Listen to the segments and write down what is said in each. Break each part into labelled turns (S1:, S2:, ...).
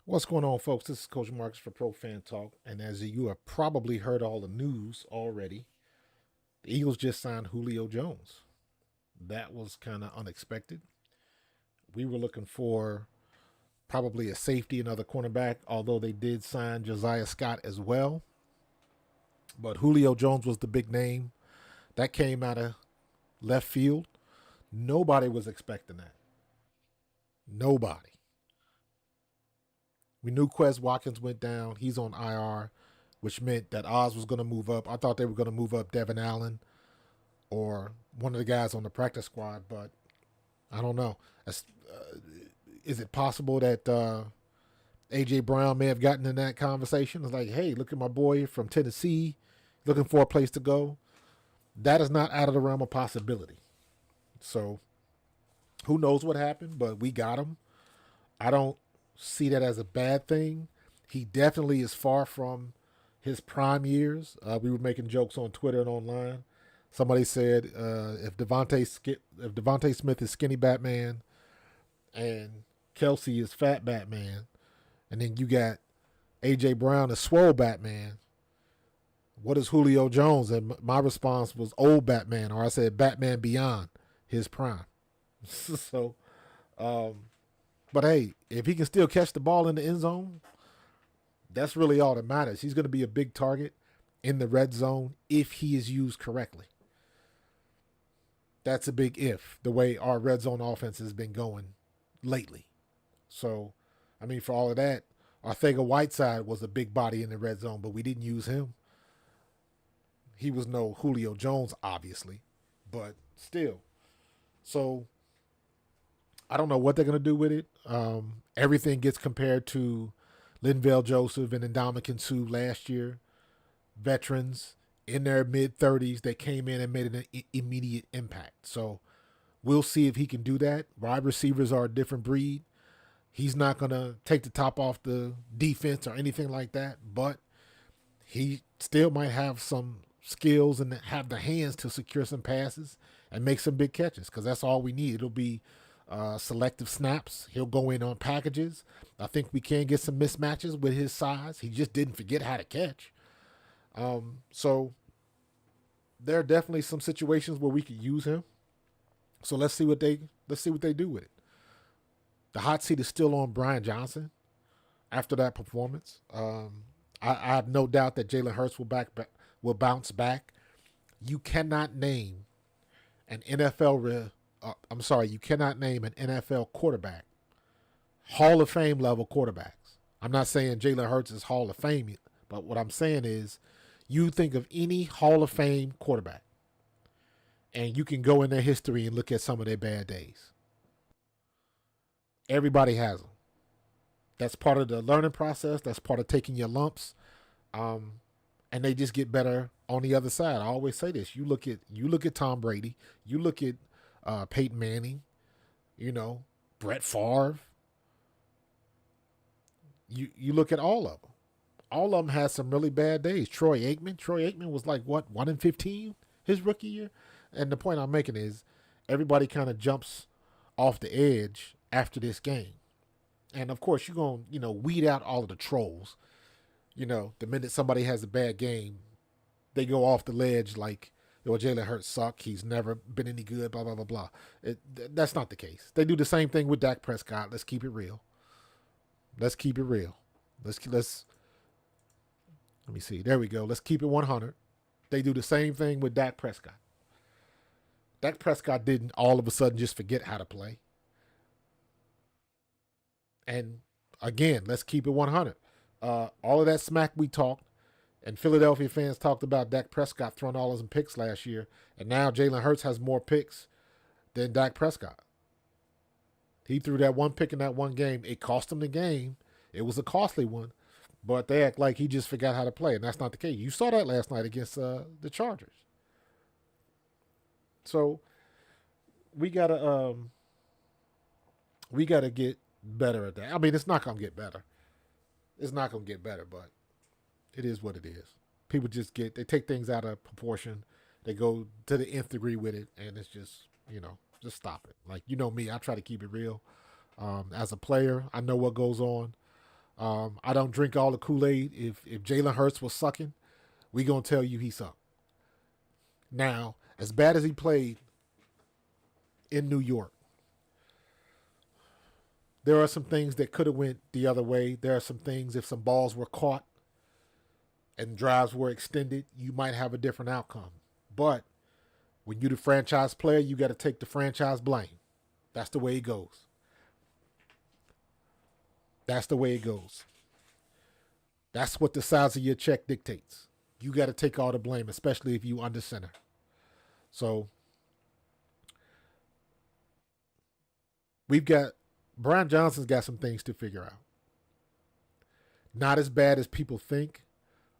S1: What's going on, folks? This is Coach Marcus for Pro Fan Talk. And as you have probably heard all the news already, the Eagles just signed Julio Jones. That was kind of unexpected. We were looking for probably a safety, another cornerback, although they did sign Josiah Scott as well. But Julio Jones was the big name. That came out of left field. Nobody was expecting that. Nobody. We knew Quez Watkins went down. He's on IR, which meant that Oz was going to move up. I thought they were going to move up Devin Allen or one of the guys on the practice squad, but I don't know. Is it possible that A.J. Brown may have gotten in that conversation? It's like, hey, look at my boy from Tennessee looking for a place to go. That is not out of the realm of possibility. So who knows what happened, but we got him. I don't see that as a bad thing. He definitely is far from his prime years. We were making jokes on Twitter and online. Somebody said if Devontae Smith is skinny Batman and Kelsey is fat Batman, and then you got A.J. Brown as swole Batman, what is Julio Jones? And my response was old Batman, or I said Batman beyond his prime. So, but hey, if he can still catch the ball in the end zone, that's really all that matters. He's going to be a big target in the red zone if he is used correctly. That's a big if, the way our red zone offense has been going lately. So, I mean, for all of that, Arcega-Whiteside was a big body in the red zone, but we didn't use him. He was no Julio Jones, obviously, but still. So, I don't know what they're going to do with it. Everything gets compared to Linval Joseph and Ndamukong Suh last year. Veterans in their mid-30s, they came in and made an immediate impact. So we'll see if he can do that. Wide receivers are a different breed. He's not going to take the top off the defense or anything like that, but he still might have some skills and have the hands to secure some passes and make some big catches, because that's all we need. It'll be selective snaps. He'll go in on packages. I think we can get some mismatches with his size. He just didn't forget how to catch. So there are definitely some situations where we could use him. So let's see what they do with it. The hot seat is still on Brian Johnson after that performance. I have no doubt that Jalen Hurts will bounce back. You cannot name an you cannot name an NFL quarterback, Hall of Fame level quarterbacks. I'm not saying Jalen Hurts is Hall of Fame, but what I'm saying is you think of any Hall of Fame quarterback, and you can go in their history and look at some of their bad days. Everybody has them. That's part of the learning process. That's part of taking your lumps, and they just get better on the other side. I always say this: you look at Tom Brady, you look at Peyton Manning, Brett Favre. You look at all of them. All of them had some really bad days. Troy Aikman was like what, 1-15 his rookie year, and the point I'm making is everybody kind of jumps off the edge after this game, and of course you're gonna weed out all of the trolls. The minute somebody has a bad game, they go off the ledge like, Jalen Hurts suck. He's never been any good. Blah blah blah blah. That's not the case. They do the same thing with Dak Prescott. Let's keep it real. Let's let me see. There we go. Let's keep it 100. They do the same thing with Dak Prescott. Dak Prescott didn't all of a sudden just forget how to play. And again, let's keep it 100. All of that smack we talked, and Philadelphia fans talked about Dak Prescott throwing all his picks last year, and now Jalen Hurts has more picks than Dak Prescott. He threw that one pick in that one game. It cost him the game. It was a costly one, but they act like he just forgot how to play, and that's not the case. You saw that last night against the Chargers. So we gotta get better at that. I mean, it's not gonna get better. It's not gonna get better, but it is what it is. People they take things out of proportion. They go to the nth degree with it, and it's just stop it. Like, me, I try to keep it real. As a player, I know what goes on. I don't drink all the Kool-Aid. If Jalen Hurts was sucking, we gonna tell you he sucked. Now, as bad as he played in New York, there are some things that could have went the other way. There are some things, if some balls were caught and drives were extended, you might have a different outcome. But when you're the franchise player, you got to take the franchise blame. That's the way it goes. That's the way it goes. That's what the size of your check dictates. You got to take all the blame, especially if you under center. So we've got Brian Johnson's got some things to figure out. Not as bad as people think.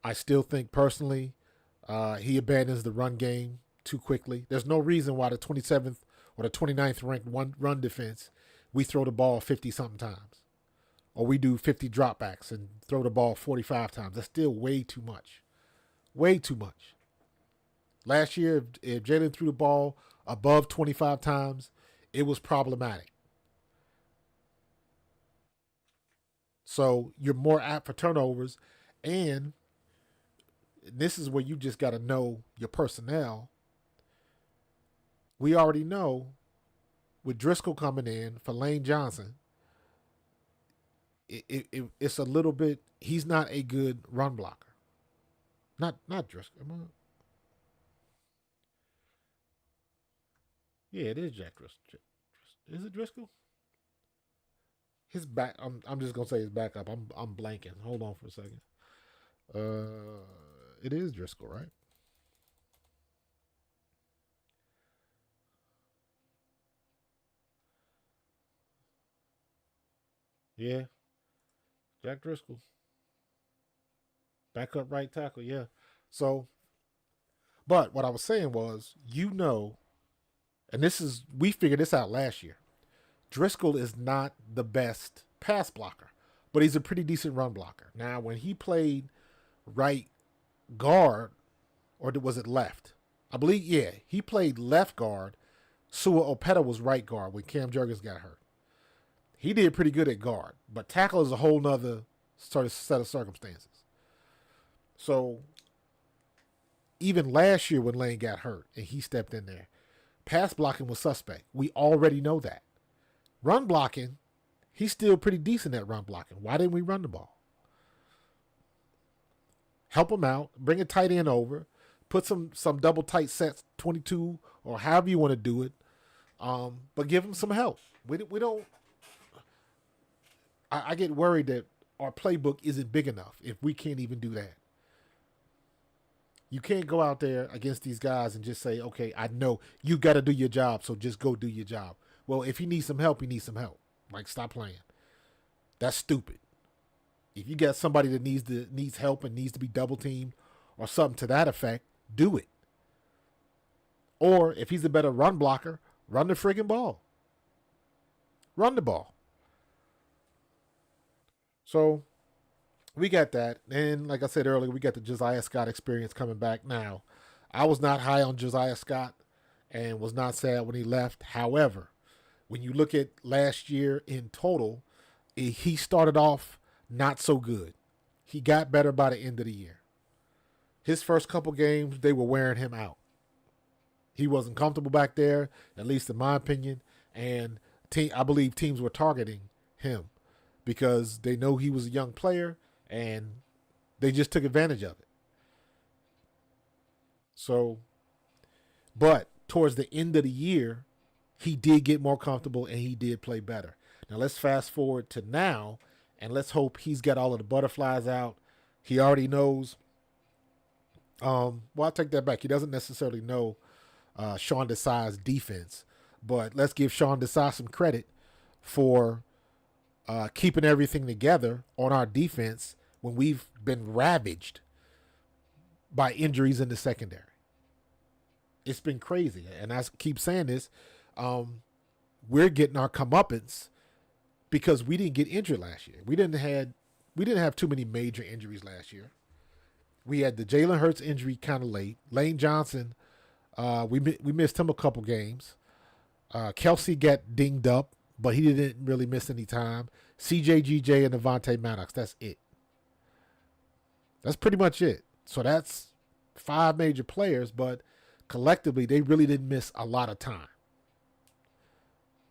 S1: I still think personally he abandons the run game too quickly. There's no reason why the 27th or the 29th ranked run defense, we throw the ball 50 something times. Or we do 50 dropbacks and throw the ball 45 times. That's still way too much. Way too much. Last year, if Jalen threw the ball above 25 times, it was problematic. So you're more apt for turnovers. And this is where you just got to know your personnel. We already know with Driscoll coming in for Lane Johnson, it's a little bit, he's not a good run blocker. Not Driscoll. Yeah, it is Jack Driscoll. Is it Driscoll? His back. I'm just gonna say his backup. I'm blanking. Hold on for a second. It is Driscoll, right? Yeah, Jack Driscoll, backup right tackle. Yeah. So, but what I was saying was, and this is we figured this out last year. Driscoll is not the best pass blocker, but he's a pretty decent run blocker. Now, when he played right guard, or was it left? I believe, yeah, he played left guard. Sua Opeta was right guard when Cam Jurgens got hurt. He did pretty good at guard, but tackle is a whole nother sort of set of circumstances. So even last year when Lane got hurt and he stepped in there, pass blocking was suspect. We already know that. Run blocking, he's still pretty decent at run blocking. Why didn't we run the ball? Help him out, bring a tight end over, put some double tight sets, 22 or however you want to do it, but give him some help. We don't. I get worried that our playbook isn't big enough if we can't even do that. You can't go out there against these guys and just say, okay, I know you got to do your job, so just go do your job. Well, if he needs some help, he needs some help. Like, stop playing. That's stupid. If you got somebody that needs help and needs to be double teamed or something to that effect, do it. Or if he's a better run blocker, run the friggin' ball. Run the ball. So we got that. And like I said earlier, we got the Josiah Scott experience coming back now. I was not high on Josiah Scott and was not sad when he left. However, when you look at last year in total, he started off not so good. He got better by the end of the year. His first couple games, they were wearing him out. He wasn't comfortable back there, at least in my opinion. And I believe teams were targeting him because they know he was a young player and they just took advantage of it. So, but towards the end of the year, he did get more comfortable and he did play better. Now let's fast forward to now and let's hope he's got all of the butterflies out. He already knows. Well, I'll take that back. He doesn't necessarily know Sean Desai's defense, but let's give Sean Desai some credit for keeping everything together on our defense when we've been ravaged by injuries in the secondary. It's been crazy, and I keep saying this. We're getting our comeuppance because we didn't get injured last year. We didn't have too many major injuries last year. We had the Jalen Hurts injury kind of late. Lane Johnson, we missed him a couple games. Kelsey got dinged up but he didn't really miss any time. CJGJ and Devontae Maddox. That's it. That's pretty much it. So that's 5 major players, but collectively they really didn't miss a lot of time.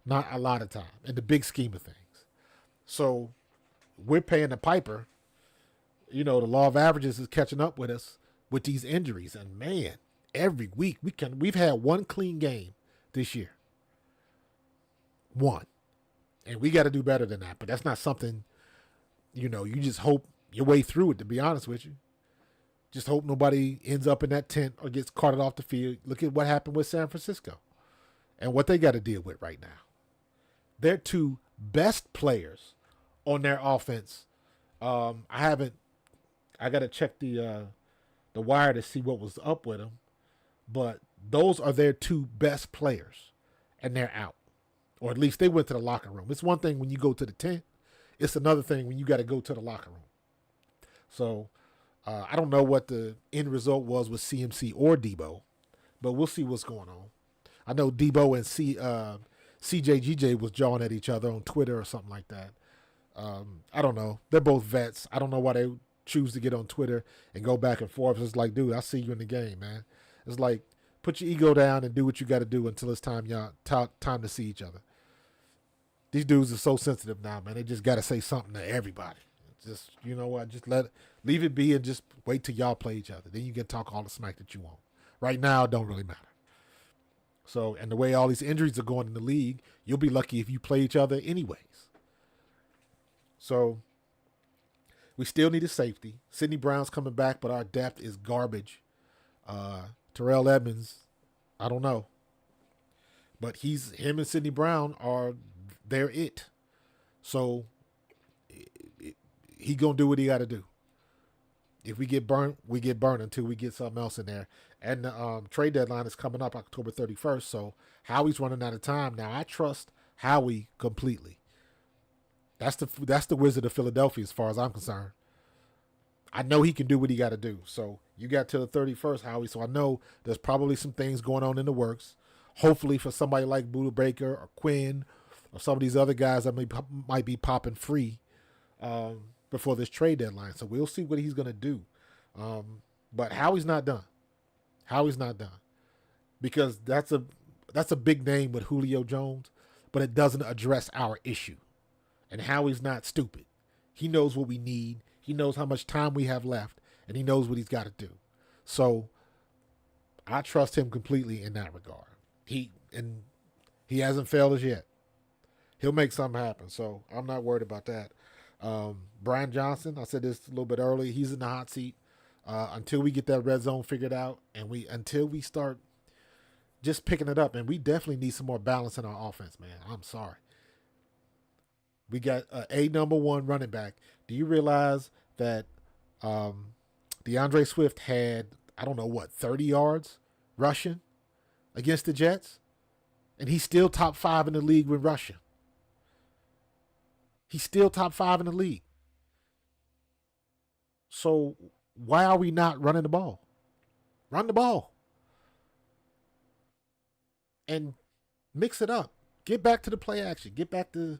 S1: Not a lot of time in the big scheme of things. So we're paying the piper. The law of averages is catching up with us with these injuries. And man, every week we've had one clean game this year. One. And we got to do better than that. But that's not something, you just hope your way through it, to be honest with you. Just hope nobody ends up in that tent or gets carted off the field. Look at what happened with San Francisco and what they got to deal with right now. Their 2 best players on their offense. I got to check the wire to see what was up with them. But those are their 2 best players, and they're out. Or at least they went to the locker room. It's one thing when you go to the tent. It's another thing when you got to go to the locker room. So I don't know what the end result was with CMC or Debo, but we'll see what's going on. I know Debo and CJGJ was jawing at each other on Twitter or something like that. I don't know. They're both vets. I don't know why they choose to get on Twitter and go back and forth. It's like, dude, I see you in the game, man. It's like, put your ego down and do what you got to do until it's time to see each other. These dudes are so sensitive now, man. They just got to say something to everybody. Just, you know what, just leave it be and just wait till y'all play each other. Then you can talk all the smack that you want. Right now, it don't really matter. So, and the way all these injuries are going in the league, you'll be lucky if you play each other anyways. So, we still need a safety. Sidney Brown's coming back, but our depth is garbage. Terrell Edmonds, I don't know. But him and Sidney Brown they're it. So, he going to do what he got to do. If we get burnt, we get burnt until we get something else in there. And the trade deadline is coming up October 31st, so Howie's running out of time. Now, I trust Howie completely. That's the Wizard of Philadelphia as far as I'm concerned. I know he can do what he got to do. So you got till the 31st, Howie, so I know there's probably some things going on in the works. Hopefully for somebody like Buda Baker or Quinn or some of these other guys that might be popping free before this trade deadline. So we'll see what he's going to do. But Howie's not done. Howie's not done. Because that's a big name with Julio Jones, but it doesn't address our issue. And Howie's not stupid. He knows what we need. He knows how much time we have left, and he knows what he's got to do. So I trust him completely in that regard. He hasn't failed us yet. He'll make something happen. So I'm not worried about that. Brian Johnson, I said this a little bit earlier, he's in the hot seat until we get that red zone figured out, and until we start just picking it up. And we definitely need some more balance in our offense, man. I'm sorry. We got a number 1 running back. Do you realize that DeAndre Swift had, 30 yards rushing against the Jets? And he's still top 5 in the league with rushing. He's still top 5 in the league. So why are we not running the ball? Run the ball. And mix it up. Get back to the play action. Get back to...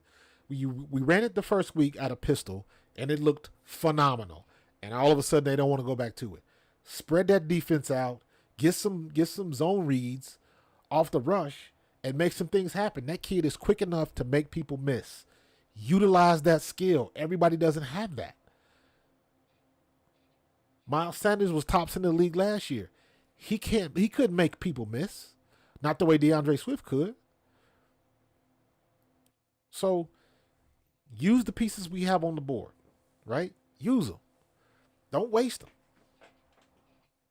S1: We ran it the first week out of pistol, and it looked phenomenal. And all of a sudden, they don't want to go back to it. Spread that defense out. Get some zone reads off the rush and make some things happen. That kid is quick enough to make people miss. Utilize that skill. Everybody doesn't have that. Miles Sanders was tops in the league last year. He couldn't make people miss. Not the way DeAndre Swift could. So use the pieces we have on the board, right? Use them. Don't waste them.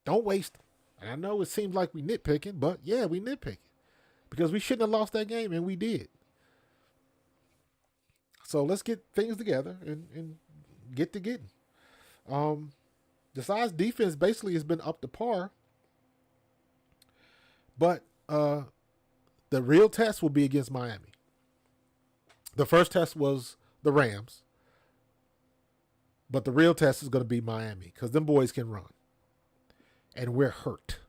S1: Don't waste them. And I know it seems like we nitpicking, but yeah, we nitpicking. Because we shouldn't have lost that game, and we did. So let's get things together and get to getting. The size defense basically has been up to par. But the real test will be against Miami. The first test was the Rams. But the real test is going to be Miami because them boys can run. And we're hurt.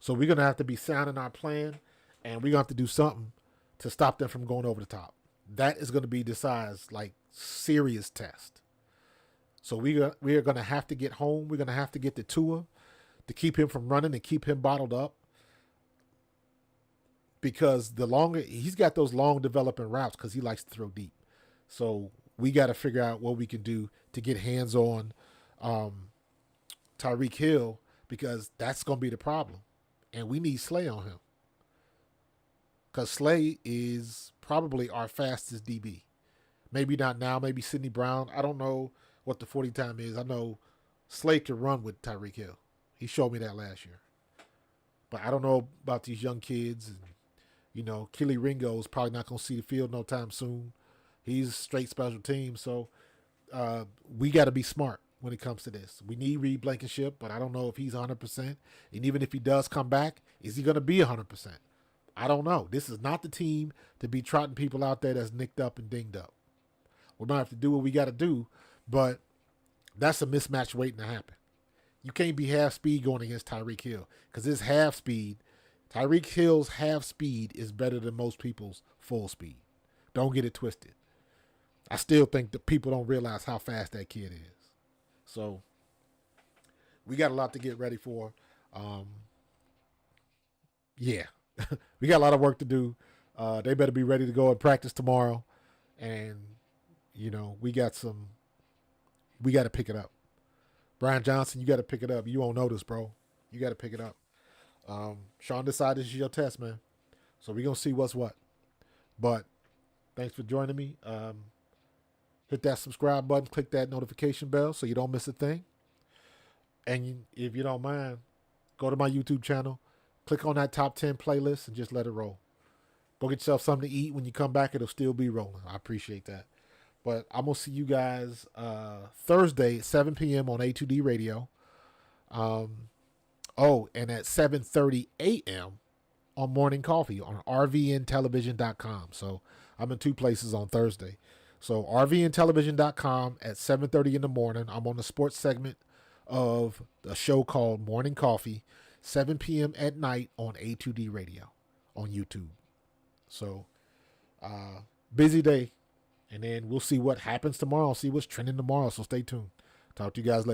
S1: So we're going to have to be sound in our plan, and we're going to have to do something to stop them from going over the top. That is going to be Desai's like serious test. So we are going to have to get home. We're going to have to get the Tua to keep him from running and keep him bottled up. Because the longer he's got those long developing routes, because he likes to throw deep. So we got to figure out what we can do to get hands on Tyreek Hill, because that's going to be the problem. And we need Slay on him. Because Slay is probably our fastest DB. Maybe not now, maybe Sidney Brown. I don't know what the 40 time is. I know Slay can run with Tyreek Hill. He showed me that last year. But I don't know about these young kids. And, you know, Keely Ringo's probably not going to see the field no time soon. He's straight special team. So we got to be smart when it comes to this. We need Reed Blankenship, but I don't know if he's 100%. And even if he does come back, is he going to be 100%? I don't know. This is not the team to be trotting people out there that's nicked up and dinged up. We're going to have to do what we got to do, but that's a mismatch waiting to happen. You can't be half speed going against Tyreek Hill, because his half speed, Tyreek Hill's half speed is better than most people's full speed. Don't get it twisted. I still think that people don't realize how fast that kid is. So we got a lot to get ready for. Yeah. We got a lot of work to do. They better be ready to go and practice tomorrow. And, you know, we got to pick it up. Brian Johnson, you got to pick it up. You won't know this, bro. You got to pick it up. Sean decided this is your test, man. So we're going to see what's what. But thanks for joining me. Hit that subscribe button. Click that notification bell so you don't miss a thing. And if you don't mind, go to my YouTube channel. Click on that top 10 playlist and just let it roll. Go get yourself something to eat. When you come back, it'll still be rolling. I appreciate that. But I'm going to see you guys Thursday at 7 p.m. on A2D Radio. And at 7:30 a.m. on Morning Coffee on rvntelevision.com. So I'm in two places on Thursday. So rvntelevision.com at 7:30 in the morning. I'm on the sports segment of a show called Morning Coffee. 7 p.m. at night on A2D Radio on YouTube. So, busy day. And then we'll see what happens tomorrow. See what's trending tomorrow. So stay tuned. Talk to you guys later.